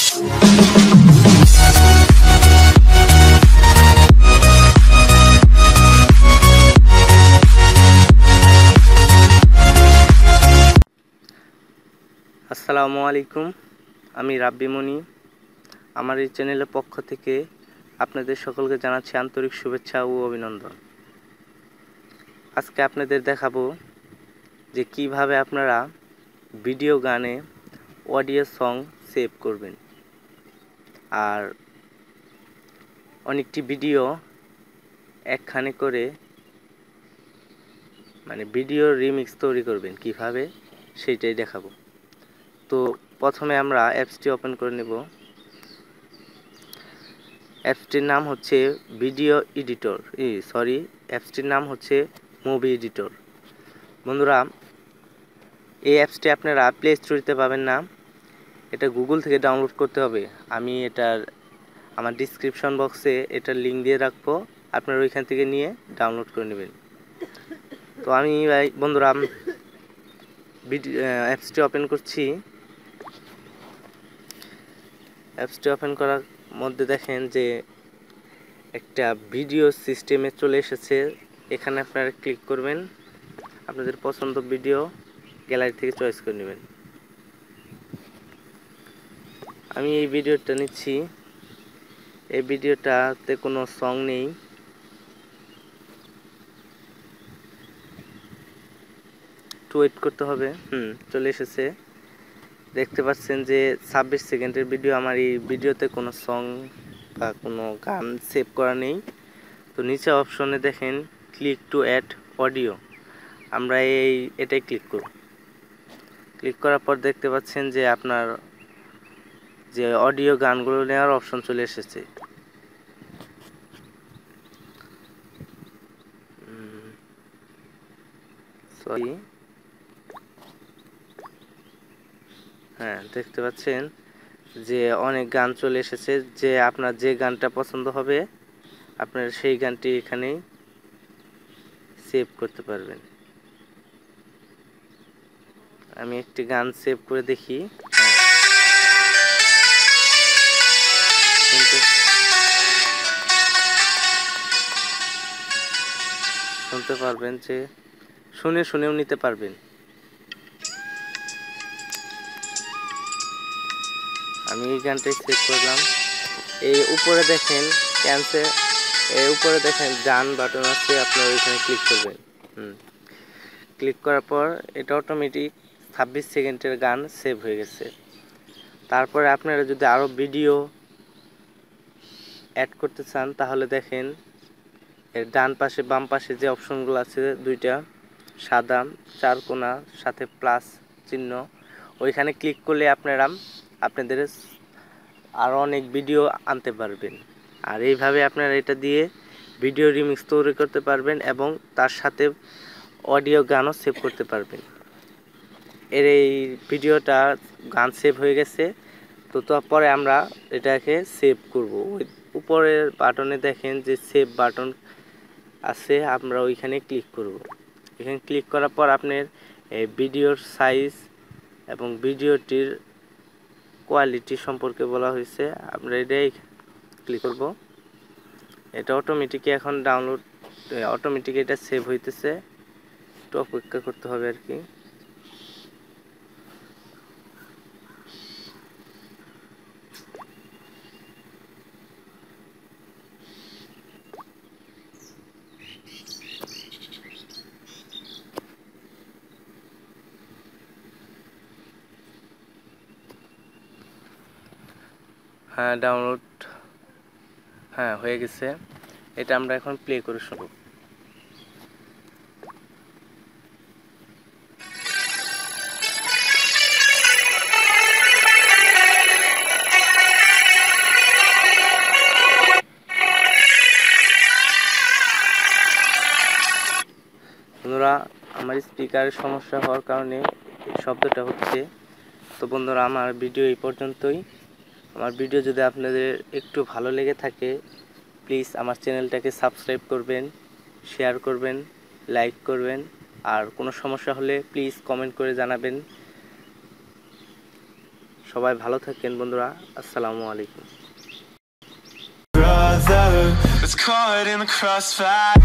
আসসালামু আলাইকুম, আমি রাব্বি মনি। আমার এই চ্যানেলের পক্ষ থেকে আপনাদের সকলকে জানাচ্ছি আন্তরিক শুভেচ্ছা ও অভিনন্দন। আজকে আপনাদের দেখাবো যে কিভাবে আপনারা ভিডিও গানে অডিও সং সেভ করবেন। আর অনেকটি ভিডিও একখানে করে ভিডিও রিমিক্স তৈরি করবেন কিভাবে, সেইটাই দেখাবো। তো প্রথমে আমরা অ্যাপসটি ওপেন করে নেব। অ্যাপসটির নাম হচ্ছে ভিডিও এডিটর, অ্যাপসটির নাম হচ্ছে মুভি এডিটর। বন্ধুরা, এই অ্যাপসটি আপনারা প্লে স্টোরিতে পাবেন না, এটা গুগল থেকে ডাউনলোড করতে হবে। আমি আমার ডিসক্রিপশন বক্সে এটার লিঙ্ক দিয়ে রাখবো, আপনারা ওইখান থেকে নিয়ে ডাউনলোড করে নেবেন। তো আমি বন্ধুরা অ্যাপসটি ওপেন করছি। অ্যাপসটি ওপেন করার মধ্যে দেখেন যে একটা ভিডিও সিস্টেমে চলে এসেছে। এখানে আপনারা ক্লিক করবেন, আপনাদের পছন্দ ভিডিও গ্যালারি থেকে চয়েস করে নেবেন। আমি এই ভিডিওটা নিচ্ছি, এই ভিডিওটাতে কোনো সং নেই। একটু ওয়েট করতে হবে। চলে এসেছে। দেখতে পাচ্ছেন যে 26 সেকেন্ডের ভিডিও। আমার এই ভিডিওতে কোনো সং বা কোনো গান সেভ করা নেই। তো নিচে অপশনে দেখেন ক্লিক টু অ্যাড অডিও, আমরা এটাই ক্লিক করব। ক্লিক করার পর দেখতে পাচ্ছেন যে আপনার যে অডিও গানগুলো নেওয়ার অপশন চলে এসেছে। দেখতে পাচ্ছেন যে অনেক গান চলে এসেছে। যে আপনার যে গানটা পছন্দ হবে আপনার সেই গানটি এখানেই সেভ করতে পারবেন। আমি একটি গান সেভ করে দেখি। শুনতে পারবেন, যে শুনেও নিতে পারবেন। আমি এই গানটাই সেভ করলাম। এই উপরে দেখেন ক্যান্সেল, এই উপরে দেখেন ডান বাটন আছে, আপনারা ওইখানে ক্লিক করবেন। ক্লিক করার পর এটা অটোমেটিক 26 সেকেন্ডের গান সেভ হয়ে গেছে। তারপরে আপনারা যদি আরও ভিডিও অ্যাড করতে চান তাহলে দেখেন এর ডান পাশে বাম পাশে যে অপশনগুলো আছে দুইটা সাদা চারকোনা সাথে প্লাস চিহ্ন, ওইখানে ক্লিক করলে আপনাদের আরও অনেক ভিডিও আনতে পারবেন। আর এইভাবে আপনারা এটা দিয়ে ভিডিও রিমিক্স তৈরি করতে পারবেন এবং তার সাথে অডিও গানও সেভ করতে পারবেন। এই ভিডিওটা গান সেভ হয়ে গেছে। তো তারপরে আমরা এটাকে সেভ করব। ওই উপরের বাটনে দেখেন যে সেভ বাটন আছে, আমরা ওইখানে ক্লিক করব। এখানে ক্লিক করার পর আপনার ভিডিওর সাইজ এবং ভিডিওটির কোয়ালিটি সম্পর্কে বলা হয়েছে, আমরা এটাই ক্লিক করব। এটা অটোমেটিক এখন ডাউনলোড, অটোমেটিক এটা সেভ হইতেছে, একটু অপেক্ষা করতে হবে আর কি। ডাউনলোড হয়ে গেছে। এটা আমরা এখন প্লে করে শুনব। বন্ধুরা, আমার স্পিকারের সমস্যা হওয়ার কারণে শব্দটা হচ্ছে। তো বন্ধুরা, আমার ভিডিও এই পর্যন্তই। আমার ভিডিও যদি আপনাদের একটু ভালো লেগে থাকে প্লিজ আমার চ্যানেলটাকে সাবস্ক্রাইব করবেন, শেয়ার করবেন, লাইক করবেন। আর কোনো সমস্যা হলে প্লিজ কমেন্ট করে জানাবেন। সবাই ভালো থাকেন বন্ধুরা, আসসালামু আলাইকুম। Brother was caught in the crossfire.